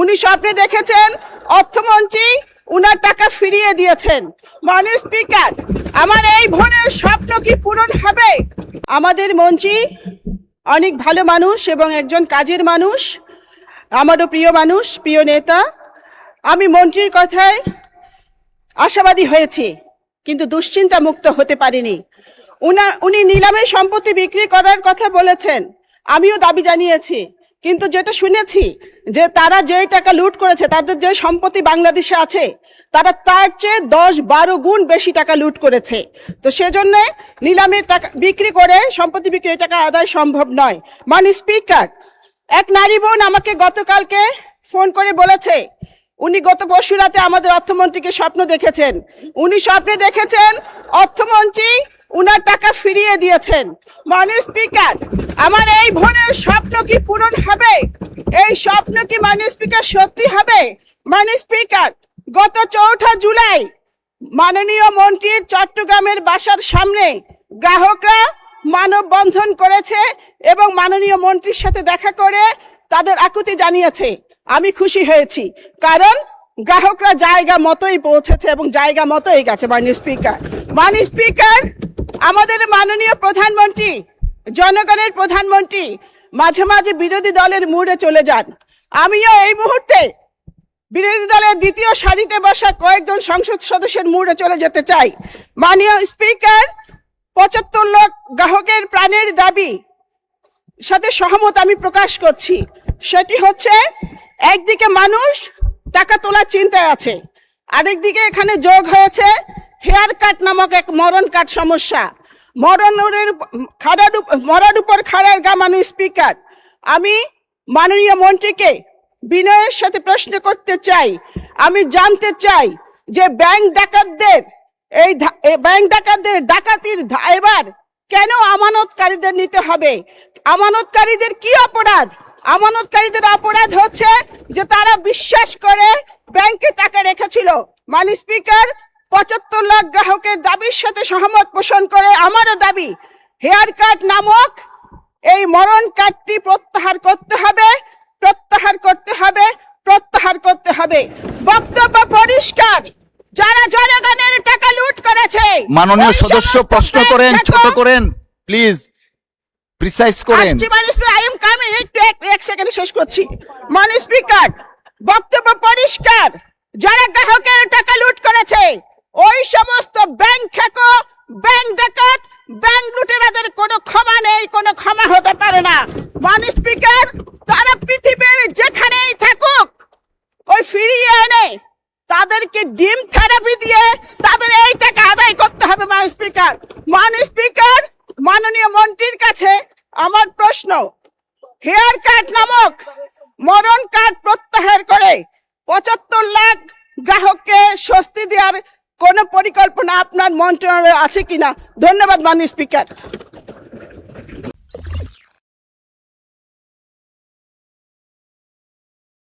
উনি স্বপ্নে দেখেছেন অর্থমন্ত্রী উনার টাকা ফিরিয়ে দিয়েছেন। মাননীয় স্পিকার, আমার এই বোনের স্বপ্ন কি পূরণ হবে? আমাদের মন্ত্রী অনেক ভালো মানুষ এবং একজন কাজের মানুষ, আমারও প্রিয় মানুষ, প্রিয় নেতা। আমি মন্ত্রীর কথায় আশাবাদী হয়েছি, কিন্তু দুশ্চিন্তা মুক্ত হতে পারিনি। উনি নিলামে সম্পত্তি বিক্রি করার কথা বলেছেন, আমিও দাবি জানিয়েছি, কিন্তু যেটা শুনেছি যে তারা যে টাকা লুট করেছে, তাদের যে সম্পত্তি বাংলাদেশে আছে, তারা তার চেয়ে 10-12 গুণ বেশি টাকা লুট করেছে। তো সেজন্য নিলামের টাকা বিক্রি করে সম্পত্তি বিক্রি টাকা আদায় সম্ভব নয়। মাননীয় স্পিকার, এক নারী বোন আমাকে গতকালকে ফোন করে বলেছে উনি গত পরশু রাতে আমাদের অর্থমন্ত্রীকে স্বপ্ন দেখেছেন। উনি স্বপ্নে দেখেছেন অর্থমন্ত্রী উনার টাকা ফিরিয়ে দিয়েছেন। মাননীয় স্পিকার, আমার এই বোনের স্বপ্ন কি পূরণ হবে? এই স্বপ্ন কি মাননীয় স্পিকার সত্যি হবে? মাননীয় স্পিকার, গত 4 জুলাই মাননীয় মন্ত্রীর চট্টগ্রামের বাসার সামনে গ্রাহকরা মানববন্ধন করেছে এবং মাননীয় মন্ত্রীর সাথে দেখা করে তাদের আকুতি জানিয়েছে। আমি খুশি হয়েছি, কারণ গ্রাহকরা জায়গা মতোই পৌঁছেছে এবং জায়গা মতোই গেছে। মাননীয় স্পিকার, আমাদের মাননীয় প্রধানমন্ত্রী, জনগণের প্রধানমন্ত্রী মাঝে মাঝে বিরোধী দলের মুড়ে চলে যান। আমিও এই মুহূর্তে বিরোধী দলের দ্বিতীয় সারিতে বসা কয়েকজন সংসদ সদস্যের মুড়ে চলে যেতে চাই। মাননীয় স্পিকার, 75 লাখ গ্রাহকের প্রাণের দাবি সাথে সহমত আমি প্রকাশ করছি। সেটি হচ্ছে, একদিকে মানুষ টাকা তোলার চিন্তায় আছে, আরেকদিকে এখানে যোগ হয়েছে হেয়ার কাট নামক এক মরণ কাট সমস্যা। মরার উপর খাড়ার গা। মাননীয় স্পিকার, আমি মাননীয় মন্ত্রীকে বিনয়ের সাথে প্রশ্ন করতে চাই, আমি জানতে চাই যে ব্যাংক ডাকাতদের ডাকাতির এবার কেন আমানতকারীদের নিতে হবে? আমানতকারীদের কি অপরাধ? আমানতকারীদের অপরাধ হচ্ছে যে তারা বিশ্বাস করে ব্যাংকে টাকা রেখেছিল। মাননীয় স্পিকার, 75 লাখ গ্রাহকের দাবির সাথে সহমত পোষণ করে আমারও দাবি, হেয়ার কাট নামক এই মরণ কাটটি প্রত্যাহার করতে হবে, প্রত্যাহার করতে হবে, প্রত্যাহার করতে হবে। বক্তব্য পরিষ্কার, যারা জনগণের টাকা লুট করেছে। মাননীয় সদস্য প্রশ্ন করেন, ছোট করেন প্লিজ, প্রিসাইজ করেন। আই এম কামিং, এক সেকেন্ডে শেষ করছি। মাননীয় স্পিকার, বক্তব্য পরিষ্কার, যারা গ্রাহকের টাকা লুট করেছে ওই সমস্ত ব্যাংক খেকো, ব্যাংক ডাকাত, ব্যাংক লুটেরাদের কোনো ক্ষমা নেই, কোনো ক্ষমা হতে পারে না। মাননীয় স্পিকার, তারা পৃথিবীর যেখানেই থাকুক ওই ফিরিয়ে এনে তাদেরকে ডিম থেরাপি দিয়ে তাদের এই টাকা আদায় করতে হবে। মাননীয় স্পিকার, মাননীয় মন্ত্রীর কাছে আমার প্রশ্ন, হেয়ার কাট নামক মরণ কাট প্রত্যাহার করে 75 লাখ গ্রাহককে স্বস্তি দেওয়ার কোন পরিকল্পনা আপনার মন্ত্রণালয়ে আছে কিনা? ধন্যবাদ মাননীয় স্পিকার।